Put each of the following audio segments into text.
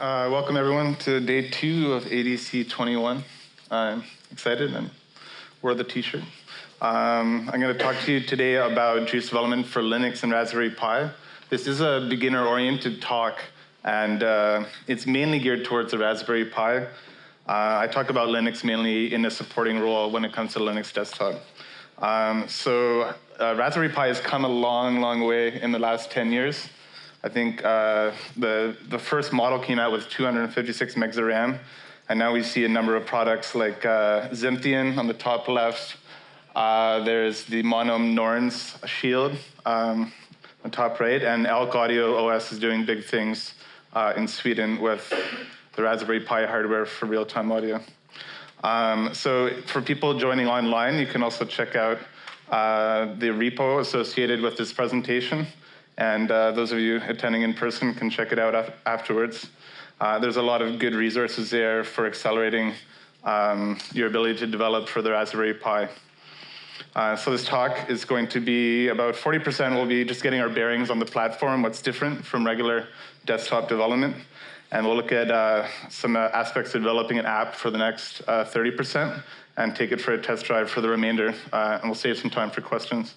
Welcome everyone to day 2 of ADC21. I'm excited and wore the t-shirt. I'm going to talk to you today about JUCE development for Linux and Raspberry Pi. This is a beginner-oriented talk, and it's mainly geared towards the Raspberry Pi. I talk about Linux mainly in a supporting role when it comes to Linux desktop. Raspberry Pi has come a long, long way in the last 10 years. I think the first model came out with 256 megs of RAM, and now we see a number of products like Zynthian on the top left. There's the Mono Norns Shield on the top right, and Elk Audio OS is doing big things in Sweden with the Raspberry Pi hardware for real-time audio. So for people joining online, you can also check out the repo associated with this presentation. And those of you attending in person can check it out afterwards. There's a lot of good resources there for accelerating your ability to develop for the Raspberry Pi. So this talk is going to be about 40% will be just getting our bearings on the platform, what's different from regular desktop development. And we'll look at some aspects of developing an app for the next 30% and take it for a test drive for the remainder. And we'll save some time for questions.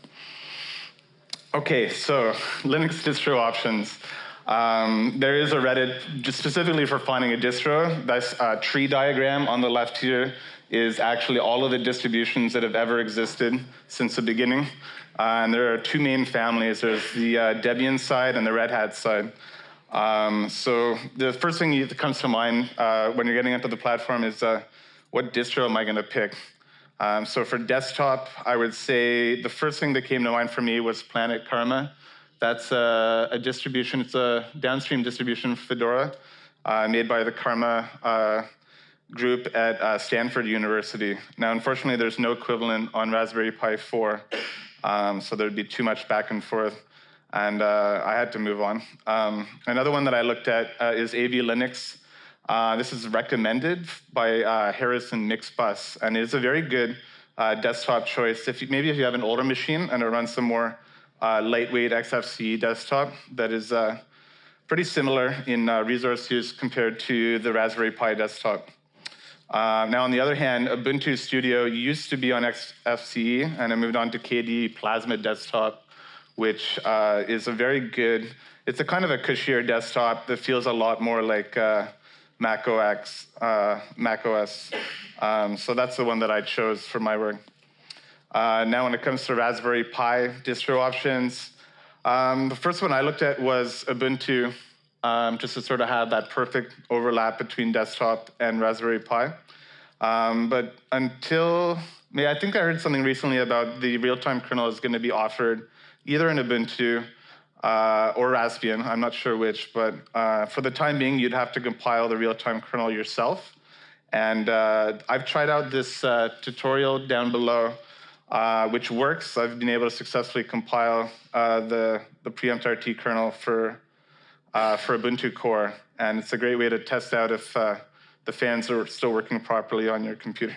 Okay, so Linux distro options. There is a Reddit just specifically for finding a distro. This tree diagram on the left here is actually all of the distributions that have ever existed since the beginning. And there are two main families. There's the Debian side and the Red Hat side. So the first thing that comes to mind when you're getting into the platform is what distro am I going to pick? So for desktop, I would say the first thing that came to mind for me was Planet Karma. That's a distribution, it's a downstream distribution Fedora made by the Karma group at Stanford University. Now, unfortunately, there's no equivalent on Raspberry Pi 4, so there'd be too much back and forth, and I had to move on. Another one that I looked at is AV Linux. This is recommended by Harrison Mixbus, and it's a very good desktop choice. Maybe if you have an older machine and it runs some more lightweight XFCE desktop that is pretty similar in resource use compared to the Raspberry Pi desktop. Now, on the other hand, Ubuntu Studio used to be on XFCE, and I moved on to KDE Plasma Desktop, which is a very good, it's a kind of a cushier desktop that feels a lot more like macOS. So that's the one that I chose for my work. Now, when it comes to Raspberry Pi distro options, the first one I looked at was Ubuntu, just to sort of have that perfect overlap between desktop and Raspberry Pi. But until, I think I heard something recently about the real-time kernel is going to be offered either in Ubuntu or Raspbian, I'm not sure which, but for the time being, you'd have to compile the real-time kernel yourself. And I've tried out this tutorial down below, which works. I've been able to successfully compile the preempt RT kernel for Ubuntu Core, and it's a great way to test out if the fans are still working properly on your computer.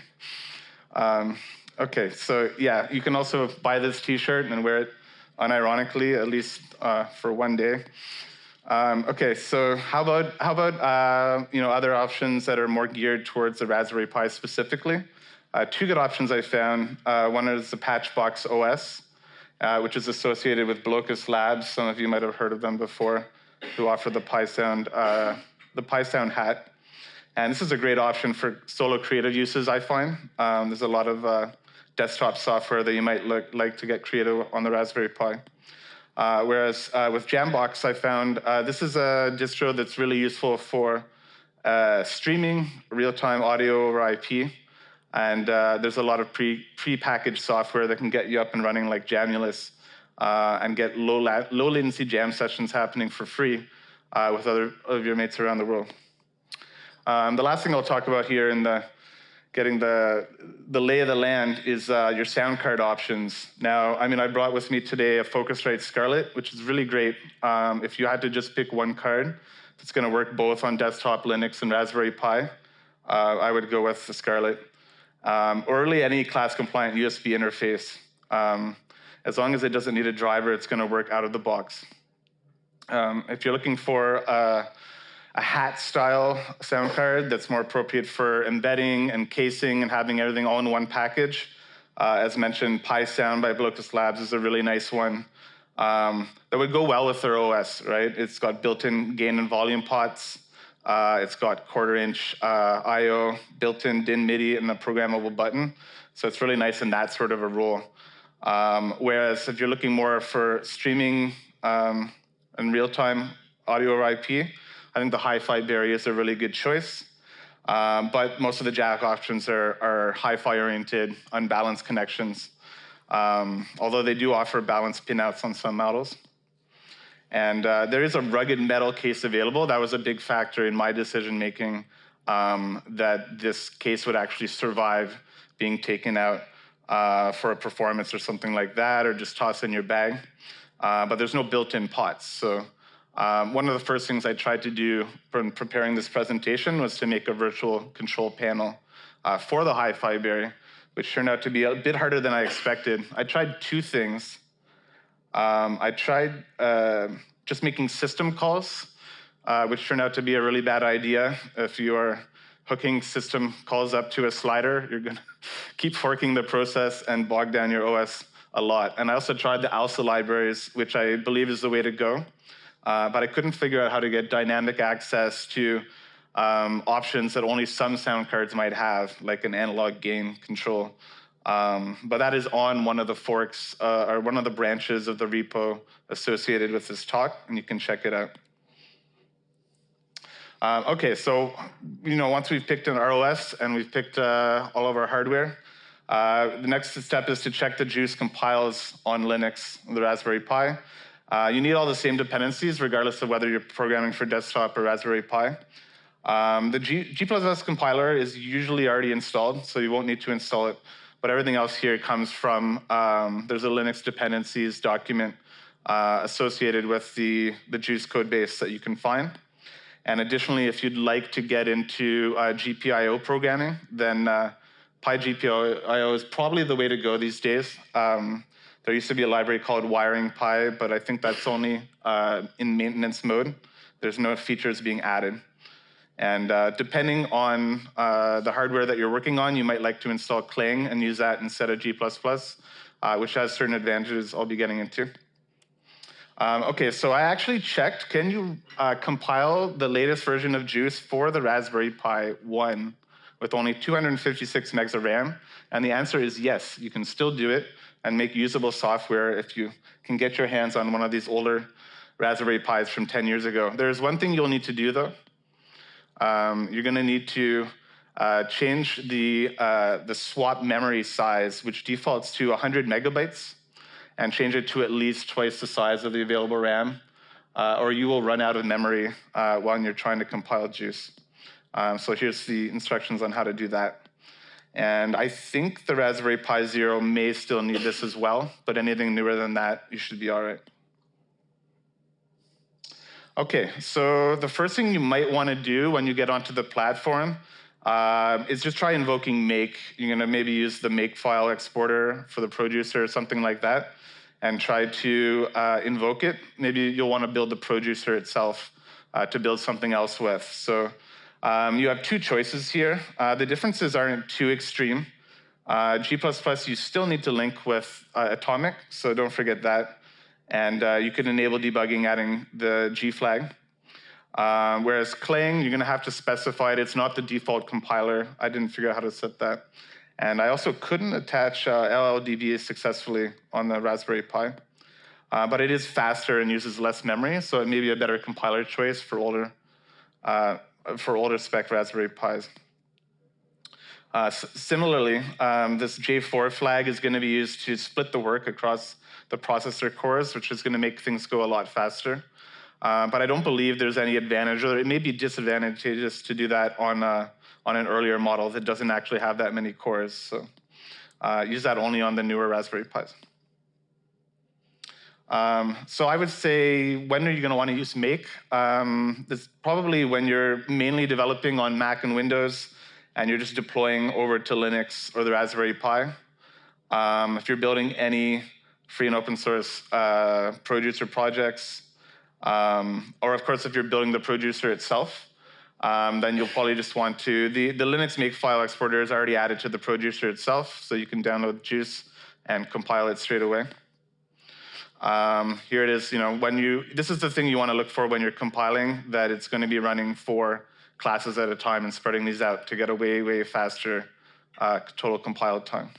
Okay, so yeah, you can also buy this t-shirt and wear it unironically, at least for one day. Okay, so how about other options that are more geared towards the Raspberry Pi specifically? Two good options I found. One is the Patchbox OS, which is associated with Blocus Labs. Some of you might have heard of them before, who offer the PySound hat. And this is a great option for solo creative uses, I find. There's a lot of desktop software that you might like to get creative on the Raspberry Pi. Whereas with Jambox, I found this is a distro that's really useful for streaming real-time audio over IP. And there's a lot of pre-packaged software that can get you up and running like Jamulus and get low latency jam sessions happening for free with other of your mates around the world. The last thing I'll talk about here in getting the lay of the land is your sound card options. Now, I brought with me today a Focusrite Scarlett, which is really great. If you had to just pick one card that's going to work both on desktop Linux and Raspberry Pi, I would go with the Scarlett. Or really any class-compliant USB interface. As long as it doesn't need a driver, it's going to work out of the box. If you're looking for a hat-style sound card that's more appropriate for embedding and casing and having everything all in one package. As mentioned, PySound by Blocus Labs is a really nice one that would go well with their OS, right? It's got built-in gain and volume pots. It's got quarter-inch I/O, built-in DIN MIDI, and a programmable button. So it's really nice in that sort of a role. Whereas if you're looking more for streaming and real-time audio or IP, I think the hi-fi barrier is a really good choice. But most of the jack options are hi-fi oriented, unbalanced connections. Although they do offer balanced pinouts on some models. And there is a rugged metal case available. That was a big factor in my decision making, that this case would actually survive being taken out for a performance or something like that, or just toss in your bag. But there's no built-in pots. So one of the first things I tried to do from preparing this presentation was to make a virtual control panel for the hi-fi barrier, which turned out to be a bit harder than I expected. I tried two things. I tried just making system calls, which turned out to be a really bad idea. If you are hooking system calls up to a slider, you're gonna keep forking the process and bog down your OS a lot. And I also tried the ALSA libraries, which I believe is the way to go. But I couldn't figure out how to get dynamic access to options that only some sound cards might have, like an analog gain control. But that is on one of the forks, or one of the branches of the repo associated with this talk, and you can check it out. Okay, so once we've picked an ROS and we've picked all of our hardware, the next step is to check the JUCE compiles on Linux, the Raspberry Pi. You need all the same dependencies, regardless of whether you're programming for desktop or Raspberry Pi. The G++ compiler is usually already installed, so you won't need to install it. But everything else here comes from, there's a Linux dependencies document associated with the JUCE code base that you can find. And additionally, if you'd like to get into GPIO programming, then PyGPIO is probably the way to go these days. There used to be a library called Wiring Pi, but I think that's only in maintenance mode. There's no features being added. And depending on the hardware that you're working on, you might like to install Clang and use that instead of G++, which has certain advantages I'll be getting into. Okay, so I actually checked, can you compile the latest version of JUCE for the Raspberry Pi 1 with only 256 megs of RAM? And the answer is yes, you can still do it and make usable software if you can get your hands on one of these older Raspberry Pis from 10 years ago. There's one thing you'll need to do, though. You're going to need to change the swap memory size, which defaults to 100 megabytes, and change it to at least twice the size of the available RAM, or you will run out of memory while you're trying to compile JUCE. So here's the instructions on how to do that. And I think the Raspberry Pi Zero may still need this as well, but anything newer than that, you should be all right. Okay, so the first thing you might want to do when you get onto the platform is just try invoking make. You're going to maybe use the makefile exporter for the producer or something like that, and try to invoke it. Maybe you'll want to build the producer itself to build something else with. So you have two choices here. The differences aren't too extreme. G++, you still need to link with Atomic, so don't forget that. And you can enable debugging adding the G flag. Whereas Clang, you're going to have to specify it. It's not the default compiler. I didn't figure out how to set that. And I also couldn't attach LLDB successfully on the Raspberry Pi. But it is faster and uses less memory, so it may be a better compiler choice for older spec Raspberry Pis. Similarly, this J4 flag is going to be used to split the work across the processor cores, which is going to make things go a lot faster. But I don't believe there's any advantage, or it may be disadvantageous to do that on an earlier model that doesn't actually have that many cores. So use that only on the newer Raspberry Pis. So I would say, when are you going to want to use make? It's probably when you're mainly developing on Mac and Windows, and you're just deploying over to Linux or the Raspberry Pi. If you're building any free and open source producer projects, Or of course, if you're building the producer itself, then you'll probably just want to, the Linux makefile exporter is already added to the producer itself, so you can download JUCE and compile it straight away. Here it is, this is the thing you want to look for when you're compiling, that it's going to be running 4 classes at a time and spreading these out to get a way, way faster total compiled time.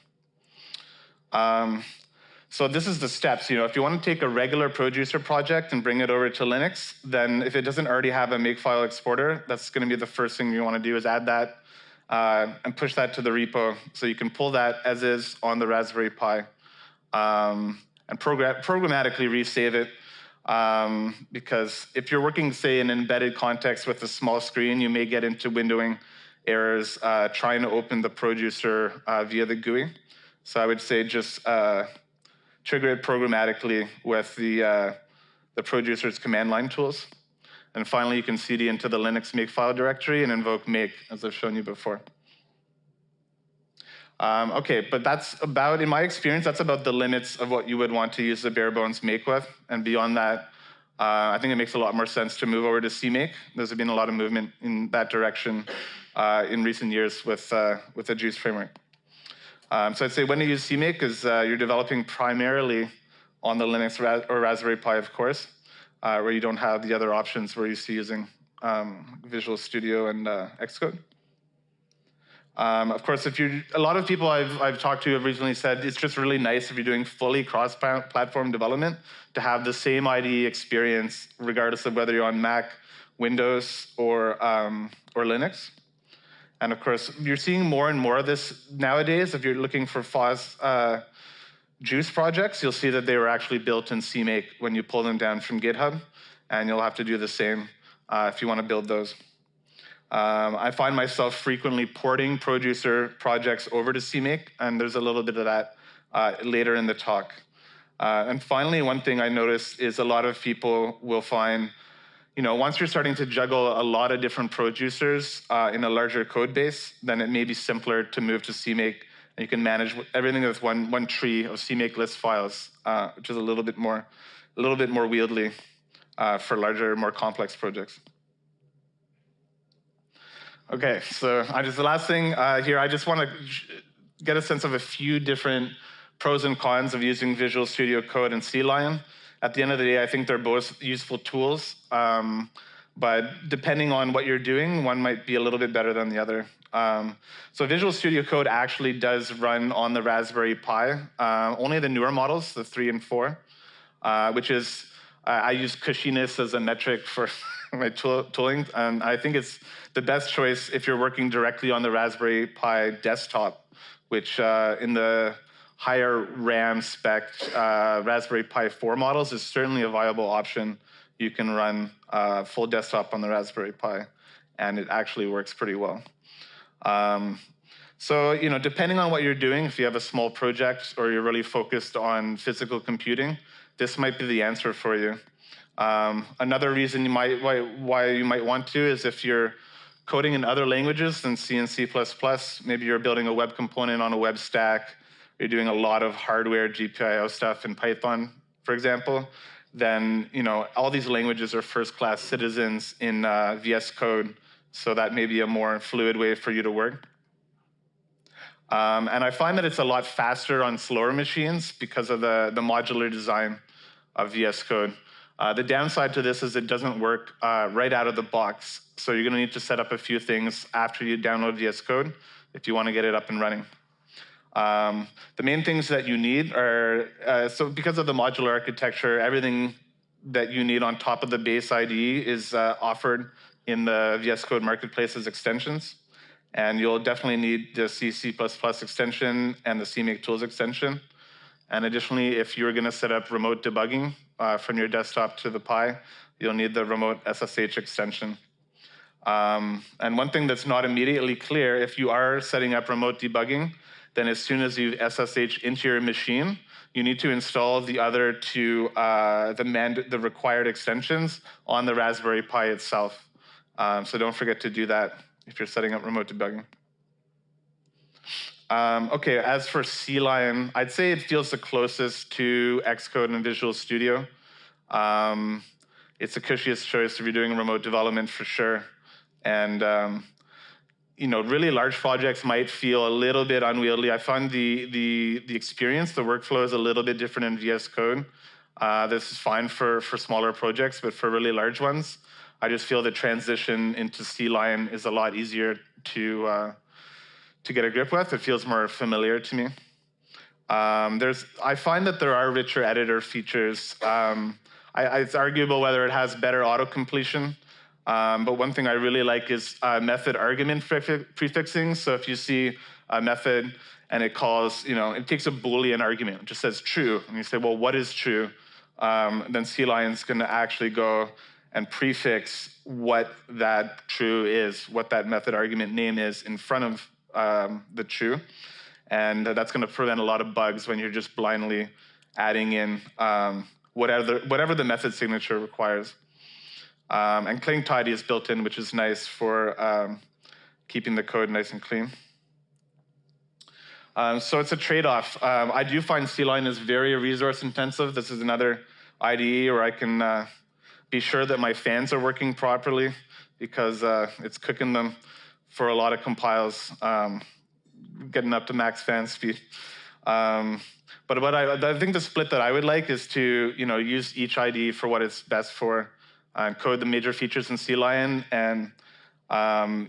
So this is the steps. If you want to take a regular producer project and bring it over to Linux, then if it doesn't already have a makefile exporter, that's going to be the first thing you want to do, is add that and push that to the repo so you can pull that as is on the Raspberry Pi and programmatically resave it. Because if you're working, say, in an embedded context with a small screen, you may get into windowing errors trying to open the producer via the GUI. So I would say just trigger it programmatically with the producer's command line tools. And finally, you can cd into the Linux makefile directory and invoke make, as I've shown you before. Okay, but that's about, in my experience, that's about the limits of what you would want to use the bare bones make with. And beyond that, I think it makes a lot more sense to move over to CMake. There's been a lot of movement in that direction in recent years with the JUCE framework. So I'd say when you use CMake is you're developing primarily on the Linux or Raspberry Pi, of course, where you don't have the other options we're used to using, Visual Studio and Xcode. Of course, a lot of people I've talked to have recently said it's just really nice if you're doing fully cross-platform development to have the same IDE experience, regardless of whether you're on Mac, Windows, or Linux. And of course, you're seeing more and more of this nowadays. If you're looking for FOSS JUCE projects, you'll see that they were actually built in CMake when you pull them down from GitHub, and you'll have to do the same if you want to build those. I find myself frequently porting producer projects over to CMake, and there's a little bit of that later in the talk. And finally, one thing I noticed is a lot of people will find, once you're starting to juggle a lot of different producers in a larger code base, then it may be simpler to move to CMake, and you can manage everything with one tree of CMake list files, which is a little bit more wieldy for larger, more complex projects. Okay, so the last thing here, I just want to get a sense of a few different pros and cons of using Visual Studio Code and CLion. At the end of the day, I think they're both useful tools, but depending on what you're doing, one might be a little bit better than the other. So Visual Studio Code actually does run on the Raspberry Pi, only the newer models, the 3 and 4, which is, I use cushiness as a metric for my tooling, and I think it's the best choice if you're working directly on the Raspberry Pi desktop, which in the higher RAM spec Raspberry Pi 4 models is certainly a viable option. You can run full desktop on the Raspberry Pi, and it actually works pretty well. So, depending on what you're doing, if you have a small project or you're really focused on physical computing, this might be the answer for you. Another reason why you might want to is if you're coding in other languages than C and C++, maybe you're building a web component on a web stack, you're doing a lot of hardware GPIO stuff in Python, for example, then all these languages are first-class citizens in VS Code, so that may be a more fluid way for you to work. And I find that it's a lot faster on slower machines because of the modular design of VS Code. The downside to this is it doesn't work right out of the box. So you're going to need to set up a few things after you download VS Code if you want to get it up and running. The main things that you need are, so because of the modular architecture, everything that you need on top of the base IDE is offered in the VS Code Marketplace as extensions. And you'll definitely need the C++ extension and the CMake tools extension. And additionally, if you're going to set up remote debugging from your desktop to the Pi, you'll need the remote SSH extension. And one thing that's not immediately clear, if you are setting up remote debugging, then as soon as you SSH into your machine, you need to install the other two, the required extensions on the Raspberry Pi itself. So don't forget to do that if you're setting up remote debugging. Okay, as for CLion, I'd say it feels the closest to Xcode and Visual Studio. it's the cushiest choice if you're doing remote development for sure. And really large projects might feel a little bit unwieldy. I find the experience, the workflow is a little bit different in VS Code. This is fine for smaller projects, but for really large ones, I just feel the transition into C-Line is a lot easier to get a grip with. It feels more familiar to me. I find that there are richer editor features. It's arguable whether it has better auto-completion, but one thing I really like is method argument prefixing. So if you see a method and it calls, it takes a Boolean argument, it just says true, and you say, well, what is true? Then C-Line's gonna actually go and prefix what that true is, what that method argument name is in front of the true. And that's going to prevent a lot of bugs when you're just blindly adding in whatever the method signature requires. And clean tidy is built in, which is nice for keeping the code nice and clean. So it's a trade-off. I do find C-Line is very resource intensive. This is another IDE where I can be sure that my fans are working properly, because it's cooking them for a lot of compiles, getting up to max fan speed. But I think the split that I would like is to use each IDE for what it's best for, code the major features in C-Line, and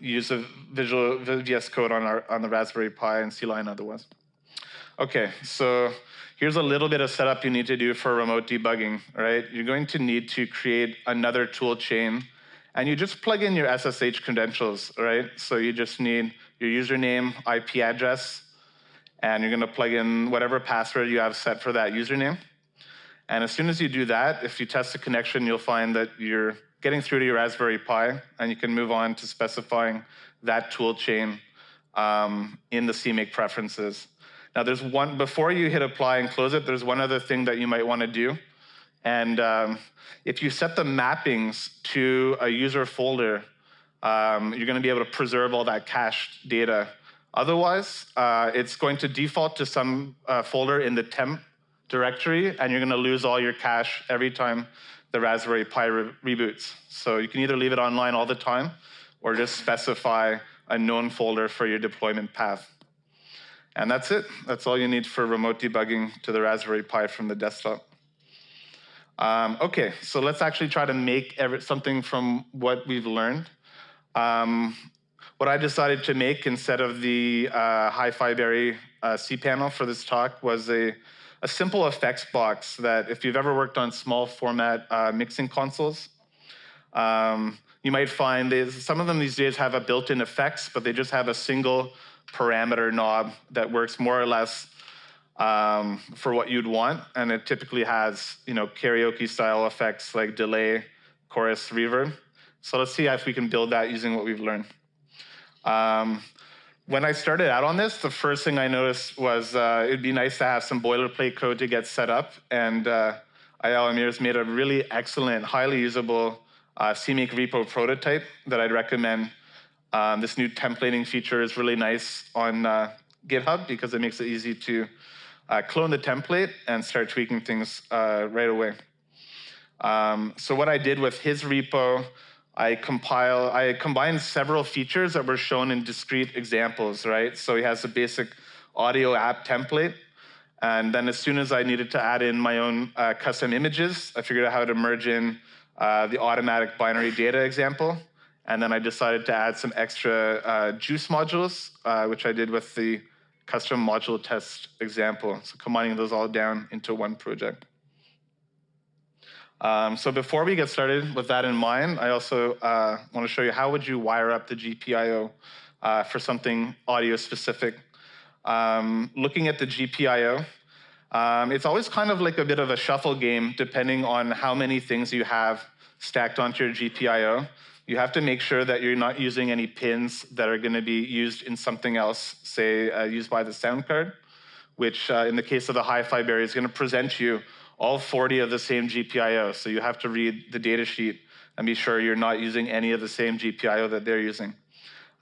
use a VS Code on the Raspberry Pi and C-Line otherwise. Okay, so here's a little bit of setup you need to do for remote debugging, right? You're going to need to create another tool chain, and you just plug in your SSH credentials, right? So you just need your username, IP address, and you're gonna plug in whatever password you have set for that username. And as soon as you do that, if you test the connection, you'll find that you're getting through to your Raspberry Pi, and you can move on to specifying that tool chain in the CMake preferences. Now before you hit apply and close it, there's one other thing that you might wanna do. And if you set the mappings to a user folder, you're gonna be able to preserve all that cached data. Otherwise, it's going to default to some folder in the temp directory, and you're gonna lose all your cache every time the Raspberry Pi reboots. So you can either leave it online all the time, or just specify a known folder for your deployment path. And that's it. That's all you need for remote debugging to the Raspberry Pi from the desktop. Okay, so let's actually try to make something from what we've learned. What I decided to make instead of the Hi-Fi Berry cPanel for this talk was a simple effects box that if you've ever worked on small format mixing consoles, you might find some of them these days have a built-in effects, but they just have a single parameter knob that works more or less for what you'd want, and it typically has karaoke style effects like delay, chorus, reverb. So let's see if we can build that using what we've learned. When I started out on this, the first thing I noticed was it'd be nice to have some boilerplate code to get set up, and Ayala Amir's made a really excellent, highly usable CMake repo prototype that I'd recommend. This new templating feature is really nice on GitHub because it makes it easy to clone the template and start tweaking things right away. So what I did with his repo, I combined several features that were shown in discrete examples, right? So he has a basic audio app template, and then as soon as I needed to add in my own custom images, I figured out how to merge in the automatic binary data example. And then I decided to add some extra JUCE modules, which I did with the custom module test example. So combining those all down into one project. So before we get started with that in mind, I also want to show you how would you wire up the GPIO for something audio specific. Looking at the GPIO, it's always kind of like a bit of a shuffle game depending on how many things you have stacked onto your GPIO. You have to make sure that you're not using any pins that are going to be used in something else, say used by the sound card, which in the case of the Hi-Fi Berry is going to present you all 40 of the same GPIO. So you have to read the data sheet and be sure you're not using any of the same GPIO that they're using.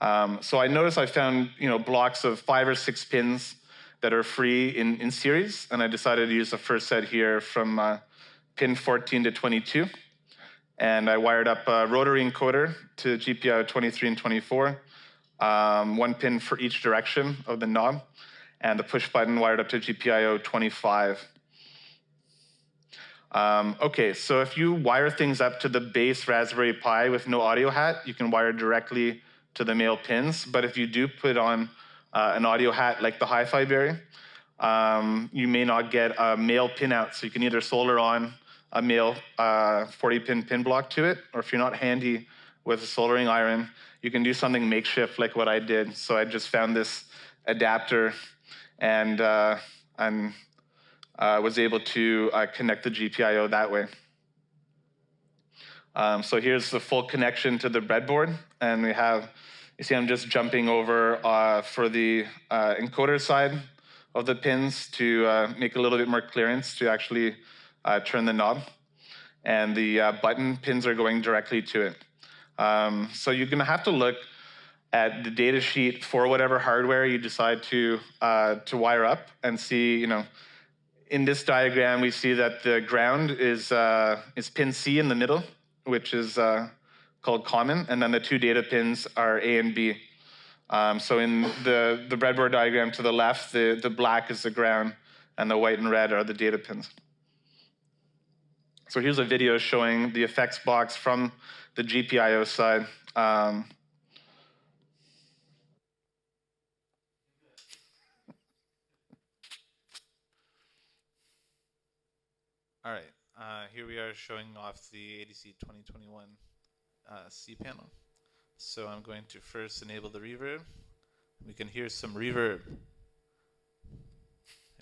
So I noticed I found blocks of 5 or 6 pins that are free in series, and I decided to use the first set here from pin 14 to 22. And I wired up a rotary encoder to GPIO 23 and 24, 1 pin for each direction of the knob, and the push button wired up to GPIO 25. Okay, so if you wire things up to the base Raspberry Pi with no audio hat, you can wire directly to the male pins. But if you do put on an audio hat like the Hi-Fi Berry, you may not get a male pin out. So you can either solder on a male 40-pin pin block to it, or if you're not handy with a soldering iron, you can do something makeshift like what I did. So I just found this adapter and was able to connect the GPIO that way. So here's the full connection to the breadboard, and we have, you see I'm just jumping over for the encoder side of the pins to make a little bit more clearance to actually turn the knob. And the button pins are going directly to it. So you're gonna have to look at the data sheet for whatever hardware you decide to wire up and see, you know, in this diagram, we see that the ground is pin C in the middle, which is called common, and then the 2 data pins are A and B. So in the breadboard diagram to the left, the black is the ground, and the white and red are the data pins. So here's a video showing the effects box from the GPIO side. All right, here we are showing off the ADC21 C panel. So I'm going to first enable the reverb. We can hear some reverb.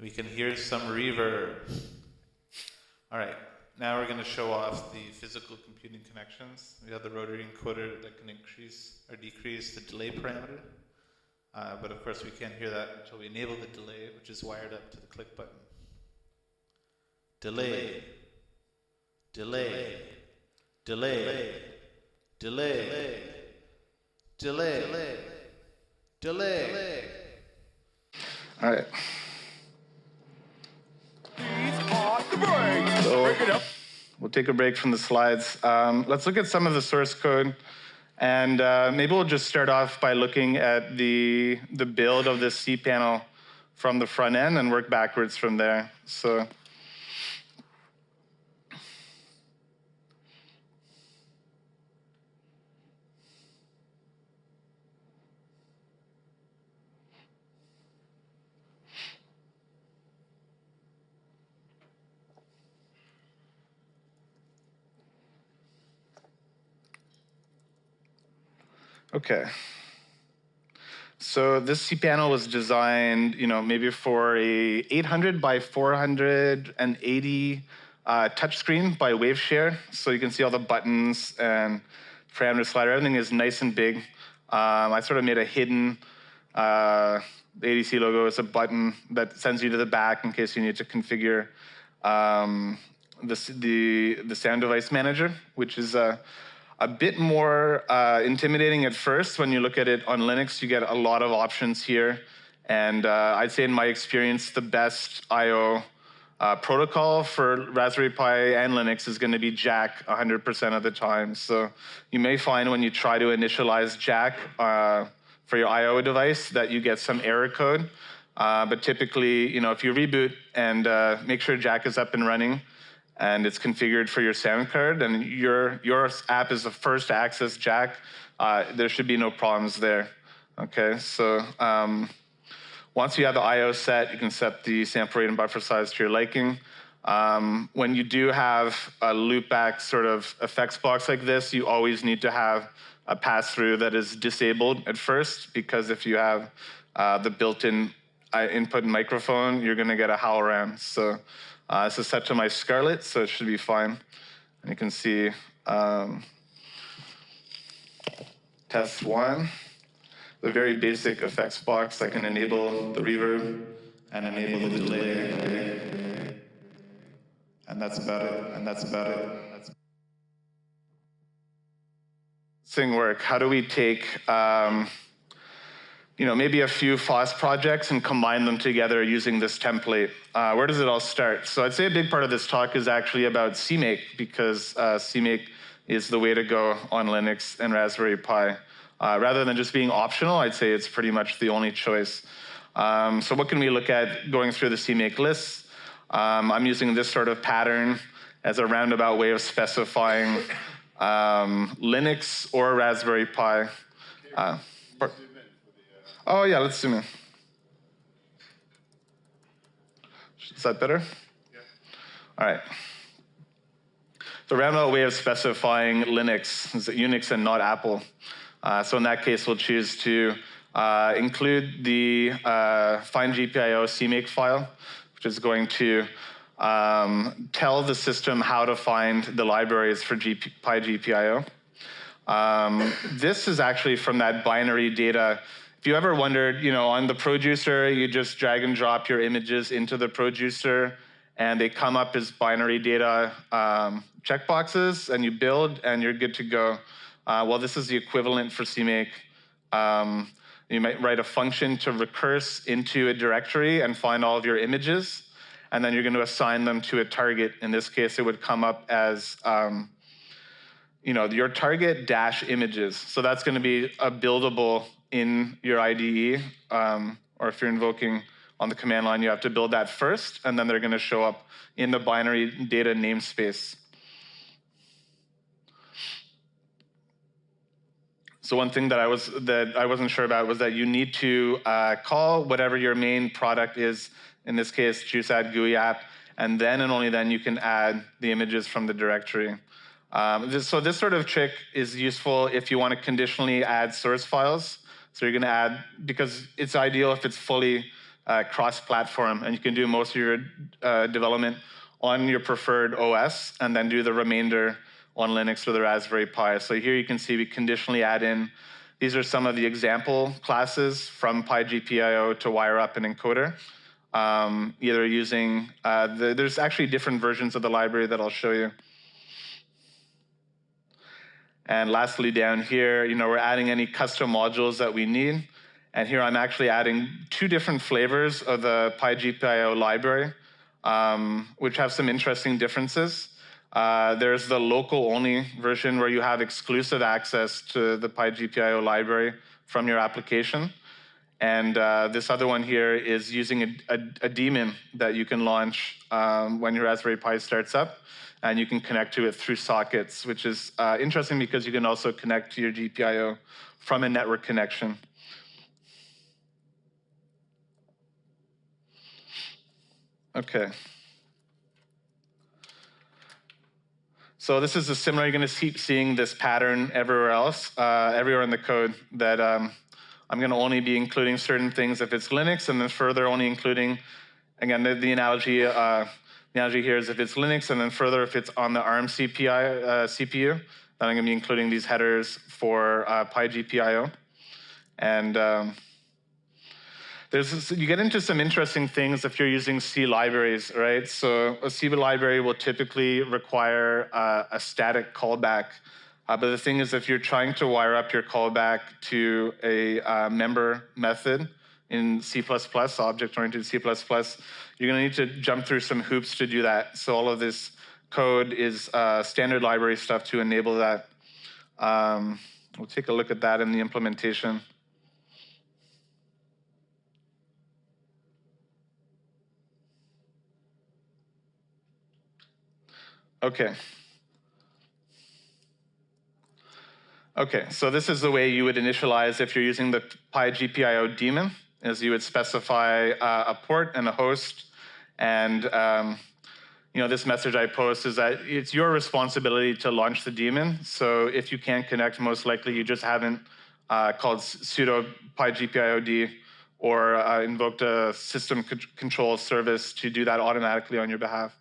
We can hear some reverb. All right, now we're going to show off the physical computing connections. We have the rotary encoder that can increase or decrease the delay parameter. But of course we can't hear that until we enable the delay, which is wired up to the click button. Delay, delay, delay, delay, delay, delay. All right. So we'll take a break from the slides. Let's look at some of the source code. And maybe we'll just start off by looking at the build of this C panel from the front end and work backwards from there. So okay. So this C panel was designed, you know, maybe for a 800 by 480 touchscreen by WaveShare. So you can see all the buttons and parameter slider. Everything is nice and big. I sort of made a hidden the ADC logo is a button that sends you to the back in case you need to configure the sound device manager, which is a bit more intimidating at first. When you look at it on Linux, you get a lot of options here. And I'd say in my experience, the best I/O protocol for Raspberry Pi and Linux is going to be Jack 100% of the time. So you may find when you try to initialize Jack for your I/O device that you get some error code. But typically, you know, if you reboot and make sure Jack is up and running, and it's configured for your sound card, and your app is the first to access Jack, there should be no problems there. Okay, so once you have the I/O set, you can set the sample rate and buffer size to your liking. When you do have a loopback sort of effects box like this, you always need to have a pass-through that is disabled at first, because if you have the built-in input microphone, you're gonna get a howl around. So this is set to my Scarlett, so it should be fine. And you can see test 1, the very basic effects box that can enable the reverb and enable the delay. And that's about it, and that's about it. Thing work, how do we take you know, maybe a few FOSS projects and combine them together using this template? Where does it all start? So I'd say a big part of this talk is actually about CMake, because CMake is the way to go on Linux and Raspberry Pi. Rather than just being optional, I'd say it's pretty much the only choice. So what can we look at going through the CMake lists? I'm using this sort of pattern as a roundabout way of specifying Linux or Raspberry Pi. Oh yeah, let's zoom in. Is that better? Yeah. All right. The roundabout way of specifying Linux is Unix and not Apple. So in that case, we'll choose to include the find GPIO CMake file, which is going to tell the system how to find the libraries for Pi GPIO. This is actually from that binary data. If you ever wondered, on the producer, you just drag and drop your images into the producer, and they come up as binary data checkboxes, and you build, and you're good to go. Well, this is the equivalent for CMake. You might write a function to recurse into a directory and find all of your images, and then you're going to assign them to a target. In this case, it would come up as your target dash images. So that's going to be a buildable in your IDE, or if you're invoking on the command line, you have to build that first, and then they're going to show up in the binary data namespace. So one thing that I wasn't sure about was that you need to call whatever your main product is, in this case, JUCE add GUI app, and then and only then you can add the images from the directory. So this sort of trick is useful if you want to conditionally add source files. So you're going to add, because it's ideal if it's fully cross-platform, and you can do most of your development on your preferred OS, and then do the remainder on Linux or the Raspberry Pi. So here you can see we conditionally add in, these are some of the example classes from Pi GPIO to wire up an encoder. Either using, there's actually different versions of the library that I'll show you. And lastly, down here, we're adding any custom modules that we need. And here I'm actually adding 2 different flavors of the Pi GPIO library, which have some interesting differences. There's the local-only version where you have exclusive access to the Pi GPIO library from your application. And this other one here is using a daemon that you can launch when your Raspberry Pi starts up. And you can connect to it through sockets, which is interesting because you can also connect to your GPIO from a network connection. Okay. So this is similar. You're going to keep seeing this pattern everywhere else, everywhere in the code, that I'm going to only be including certain things if it's Linux, and then further only including, again, the analogy here is if it's Linux, and then further if it's on the ARM CPU, then I'm going to be including these headers for Pi GPIO. And you get into some interesting things if you're using C libraries, right? So a C library will typically require a static callback. But the thing is, if you're trying to wire up your callback to a member method in C++, object-oriented C++, you're going to need to jump through some hoops to do that. So all of this code is standard library stuff to enable that. We'll take a look at that in the implementation. Okay. Okay, so this is the way you would initialize if you're using the Pi GPIO daemon, is you would specify a port and a host, and this message I post is that it's your responsibility to launch the daemon. So if you can't connect, most likely you just haven't called sudo Pi GPIOD or invoked a system control service to do that automatically on your behalf.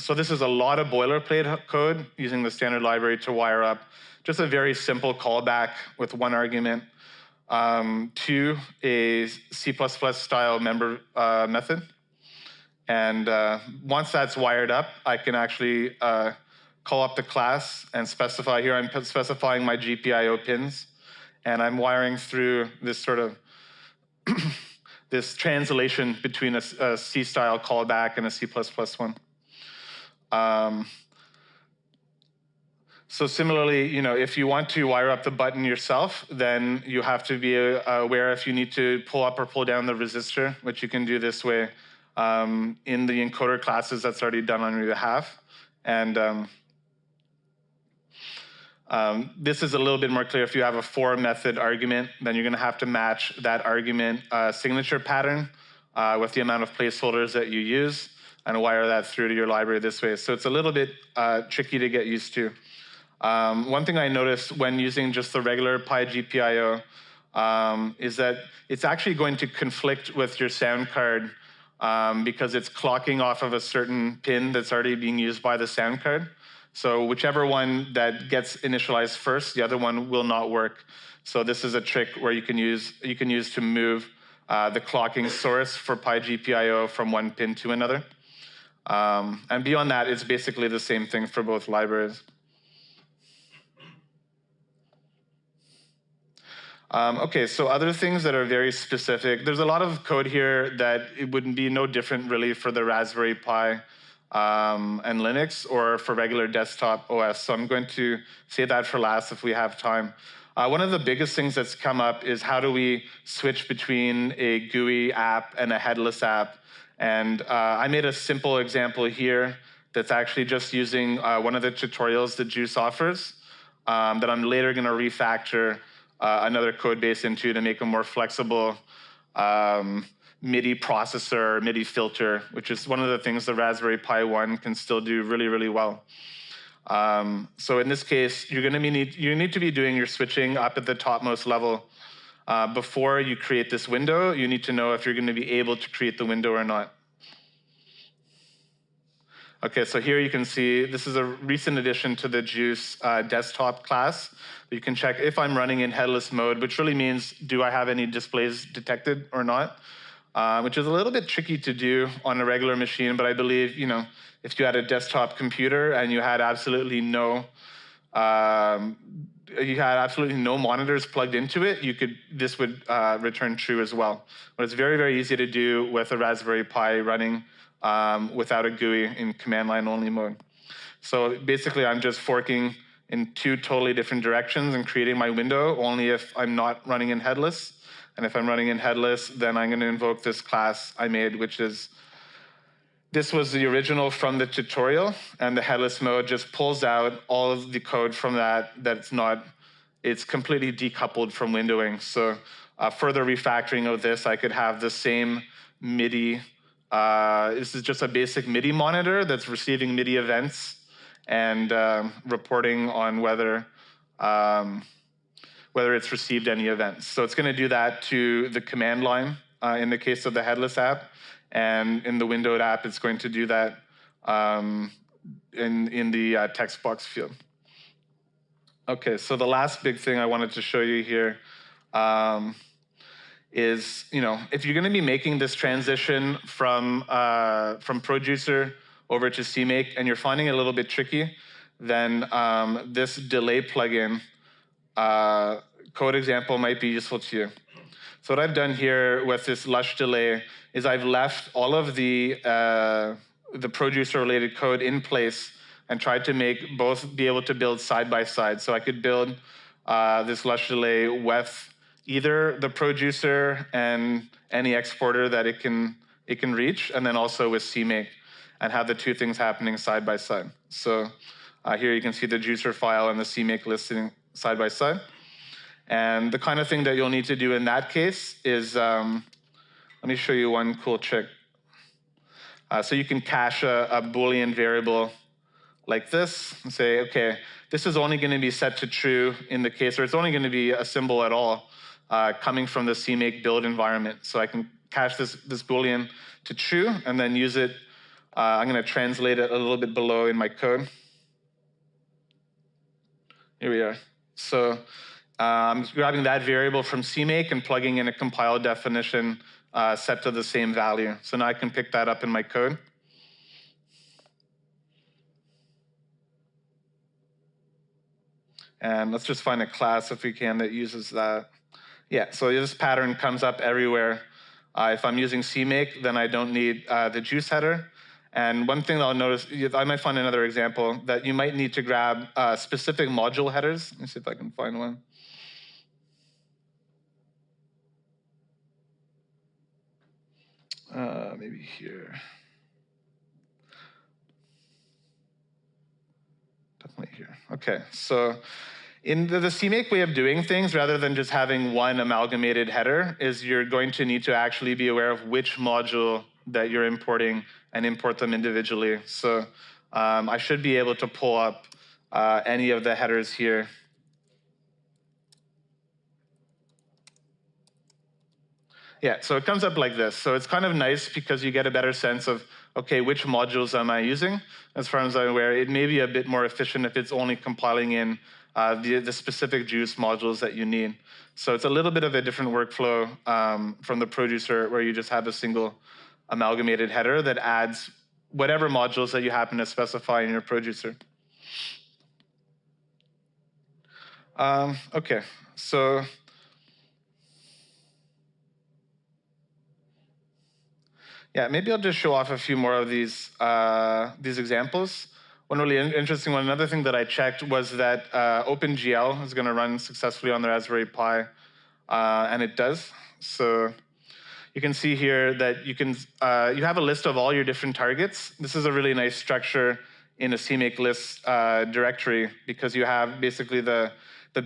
So this is a lot of boilerplate code using the standard library to wire up just a very simple callback with one argument to a C++ style member method. And once that's wired up, I can actually call up the class and specify, here I'm specifying my GPIO pins, and I'm wiring through this sort of this translation between a C style callback and a C++ one. So similarly, if you want to wire up the button yourself, then you have to be aware if you need to pull up or pull down the resistor, which you can do this way in the encoder classes. That's already done on your behalf. And this is a little bit more clear. If you have a for method argument, then you're going to have to match that argument signature pattern with the amount of placeholders that you use and wire that through to your library this way. So it's a little bit tricky to get used to. One thing I noticed when using just the regular PyGPIO is that it's actually going to conflict with your sound card because it's clocking off of a certain pin that's already being used by the sound card. So whichever one that gets initialized first, the other one will not work. So this is a trick where you can use to move the clocking source for PyGPIO from one pin to another. And beyond that, it's basically the same thing for both libraries. Okay, so other things that are very specific. There's a lot of code here that it wouldn't be no different really for the Raspberry Pi and Linux or for regular desktop OS. So I'm going to save that for last if we have time. One of the biggest things that's come up is how do we switch between a GUI app and a headless app. And I made a simple example here that's actually just using one of the tutorials that JUCE offers that I'm later going to refactor another code base into to make a more flexible MIDI processor, MIDI filter, which is one of the things the Raspberry Pi 1 can still do really, really well. So in this case, you need to be doing your switching up at the topmost level. Before you create this window, you need to know if you're going to be able to create the window or not. Okay, so here you can see this is a recent addition to the JUCE desktop class. You can check if I'm running in headless mode, which really means do I have any displays detected or not, which is a little bit tricky to do on a regular machine. But I believe if you had a desktop computer and you had absolutely no monitors plugged into it, this would return true as well. But it's very, very easy to do with a Raspberry Pi running without a GUI in command line only mode. So basically, I'm just forking in two totally different directions and creating my window only if I'm not running in headless. And if I'm running in headless, then I'm going to invoke this class I made, which is, this was the original from the tutorial, and the headless mode just pulls out all of the code from it's completely decoupled from windowing. So further refactoring of this, I could have the same MIDI. This is just a basic MIDI monitor that's receiving MIDI events and reporting on whether it's received any events. So it's going to do that to the command line in the case of the headless app. And in the windowed app, it's going to do that in the text box field. Okay, so the last big thing I wanted to show you here is, if you're going to be making this transition from Producer over to CMake and you're finding it a little bit tricky, then this delay plugin code example might be useful to you. So what I've done here with this lush delay is I've left all of the Producer-related code in place and tried to make both be able to build side by side. So I could build this lush delay with either the Producer and any exporter that it can reach, and then also with CMake, and have the two things happening side by side. So here you can see the juicer file and the CMake listing side by side. And the kind of thing that you'll need to do in that case is, let me show you one cool trick. So you can cache a Boolean variable like this and say, okay, this is only going to be set to true in the case, or it's only going to be a symbol at all coming from the CMake build environment. So I can cache this Boolean to true and then use it. I'm going to translate it a little bit below in my code. Here we are. So I'm grabbing that variable from CMake and plugging in a compile definition set to the same value. So now I can pick that up in my code. And let's just find a class, if we can, that uses that. Yeah, so this pattern comes up everywhere. If I'm using CMake, then I don't need the JUCE header. And one thing that I'll notice, I might find another example, that you might need to grab specific module headers. Let me see if I can find one. Maybe here. Definitely here. Okay, so in the CMake way of doing things, rather than just having one amalgamated header, is you're going to need to actually be aware of which module that you're importing and import them individually. So I should be able to pull up any of the headers here. Yeah, so it comes up like this. So it's kind of nice because you get a better sense of, okay, which modules am I using? As far as I'm aware, it may be a bit more efficient if it's only compiling in the specific JUCE modules that you need. So it's a little bit of a different workflow from the producer where you just have a single amalgamated header that adds whatever modules that you happen to specify in your producer. Okay, so yeah, maybe I'll just show off a few more of these examples. One really interesting one, another thing that I checked was that OpenGL is going to run successfully on the Raspberry Pi, and it does. So you can see here that you have a list of all your different targets. This is a really nice structure in a CMake list directory because you have basically the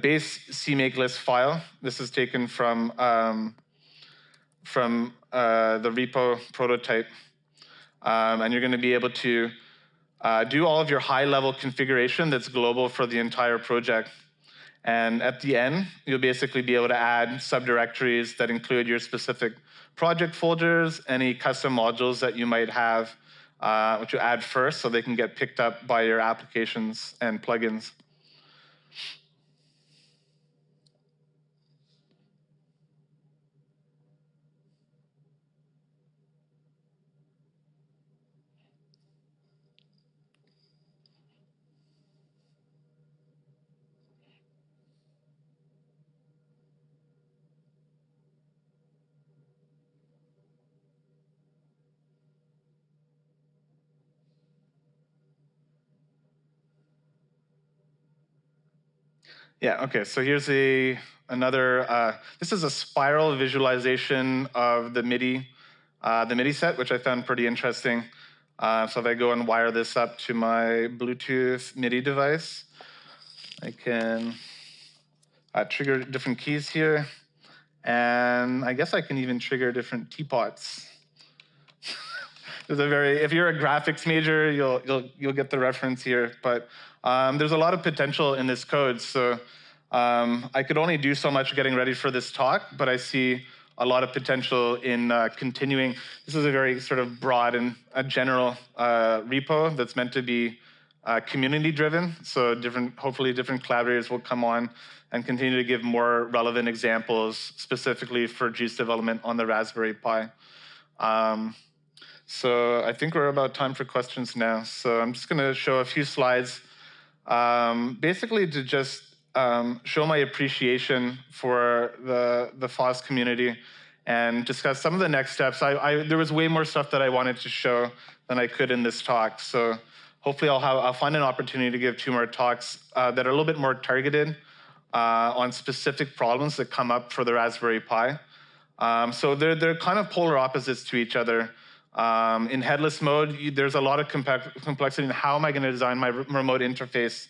base CMake list file. This is taken from the repo prototype. And you're going to be able to do all of your high-level configuration that's global for the entire project. And at the end, you'll basically be able to add subdirectories that include your specific project folders, any custom modules that you might have, which you add first so they can get picked up by your applications and plugins. Yeah, okay, so here's another, this is a spiral visualization of the MIDI set, which I found pretty interesting. So if I go and wire this up to my Bluetooth MIDI device, I can trigger different keys here, and I guess I can even trigger different teapots. If you're a graphics major, you'll get the reference here. But there's a lot of potential in this code. So I could only do so much getting ready for this talk, but I see a lot of potential in continuing. This is a very sort of broad and a general repo that's meant to be community-driven. So hopefully different collaborators will come on and continue to give more relevant examples specifically for JUCE development on the Raspberry Pi. So I think we're about time for questions now. So I'm just going to show a few slides, basically to just show my appreciation for the FOSS community and discuss some of the next steps. There was way more stuff that I wanted to show than I could in this talk. So hopefully I'll find an opportunity to give 2 more talks that are a little bit more targeted on specific problems that come up for the Raspberry Pi. So they're kind of polar opposites to each other. In headless mode, there's a lot of complexity in how am I going to design my remote interface.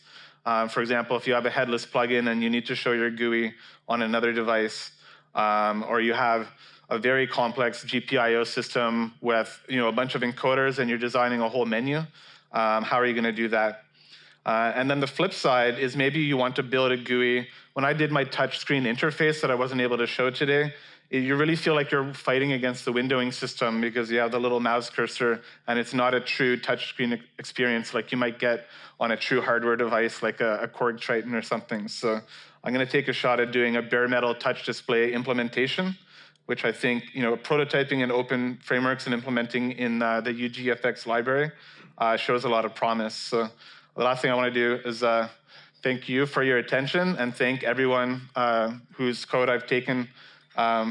For example, if you have a headless plugin and you need to show your GUI on another device, or you have a very complex GPIO system with a bunch of encoders and you're designing a whole menu, how are you going to do that? And then the flip side is maybe you want to build a GUI. When I did my touchscreen interface that I wasn't able to show today, you really feel like you're fighting against the windowing system because you have the little mouse cursor and it's not a true touchscreen experience like you might get on a true hardware device like a Korg Triton or something. So I'm going to take a shot at doing a bare metal touch display implementation, which I think prototyping in open frameworks and implementing in the UGFX library shows a lot of promise. So the last thing I want to do is thank you for your attention and thank everyone whose code I've taken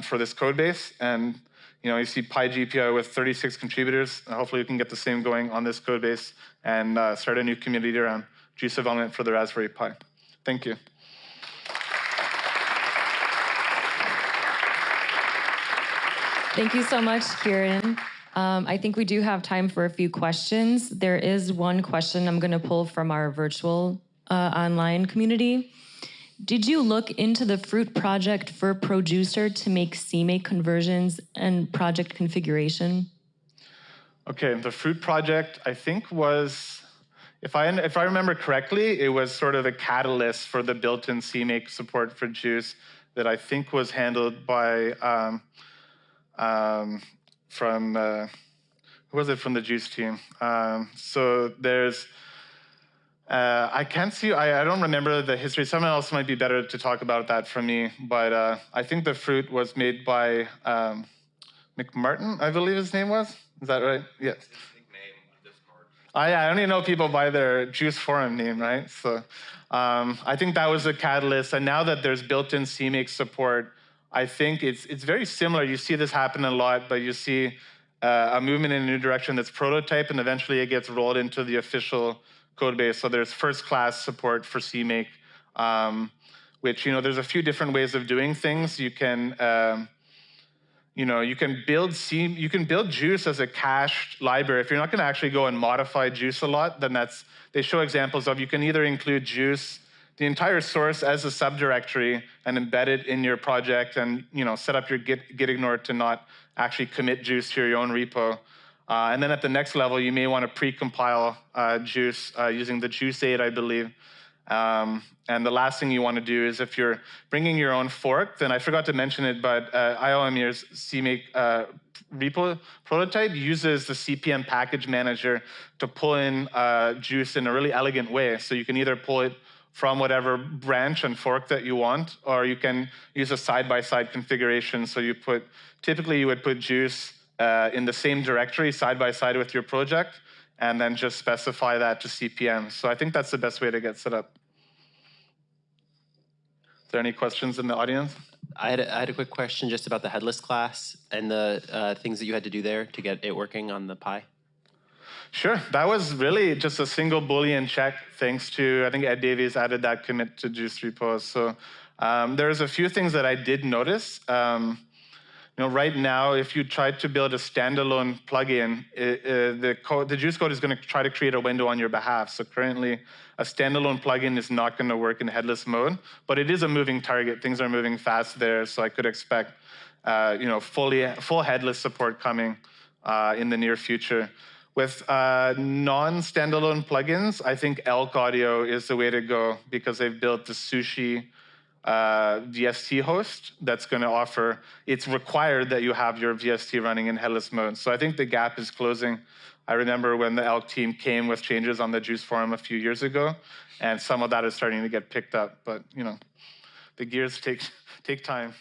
for this code base. And You see PyGPI with 36 contributors. Hopefully we can get the same going on this code base and start a new community around JUCE development for the Raspberry Pi. Thank you. Thank you so much, Kieran. I think we do have time for a few questions. There is one question I'm going to pull from our virtual online community. Did you look into the Fruit project for Producer to make CMake conversions and project configuration? Okay, the Fruit project, I think, was, if I remember correctly, it was sort of the catalyst for the built-in CMake support for JUCE that I think was handled by, from the JUCE team? So there's, I can't see, I don't remember the history. Someone else might be better to talk about that from me, but I think the Fruit was made by McMartin, I believe his name was. Is that right? Yes. I only know people by their JUCE forum name, right? So I think that was a catalyst. And now that there's built-in CMake support, I think it's very similar. You see this happen a lot, but you see a movement in a new direction that's prototype, and eventually it gets rolled into the official code base. So there's first-class support for CMake, which, there's a few different ways of doing things. You can, you can build JUCE as a cached library. If you're not going to actually go and modify JUCE a lot, then they show examples of, you can either include JUCE, the entire source, as a subdirectory and embed it in your project, and set up your git ignore to not actually commit JUCE to your own repo. And then at the next level, you may want to pre-compile JUCE using the JUCE 8, I believe. And the last thing you want to do is, if you're bringing your own fork, then I forgot to mention it, but IOMER's CMake repo prototype uses the CPM package manager to pull in JUCE in a really elegant way. So you can either pull it from whatever branch and fork that you want, or you can use a side-by-side configuration. So typically you would put JUCE in the same directory side-by-side with your project, and then just specify that to CPM. So I think that's the best way to get set up. Is there any questions in the audience? I had a quick question just about the headless class and the things that you had to do there to get it working on the Pi. Sure, that was really just a single Boolean check, thanks to, I think Ed Davies added that commit to JUCE repos. So there's a few things that I did notice. Right now, if you try to build a standalone plugin, the JUCE code is going to try to create a window on your behalf. So currently, a standalone plugin is not going to work in headless mode, but it is a moving target. Things are moving fast there, so I could expect full headless support coming in the near future. With non-standalone plugins, I think Elk Audio is the way to go, because they've built the Sushi VST host that's going to offer, it's required that you have your VST running in headless mode. So I think the gap is closing. I remember when the Elk team came with changes on the JUCE forum a few years ago, and some of that is starting to get picked up. But the gears take time.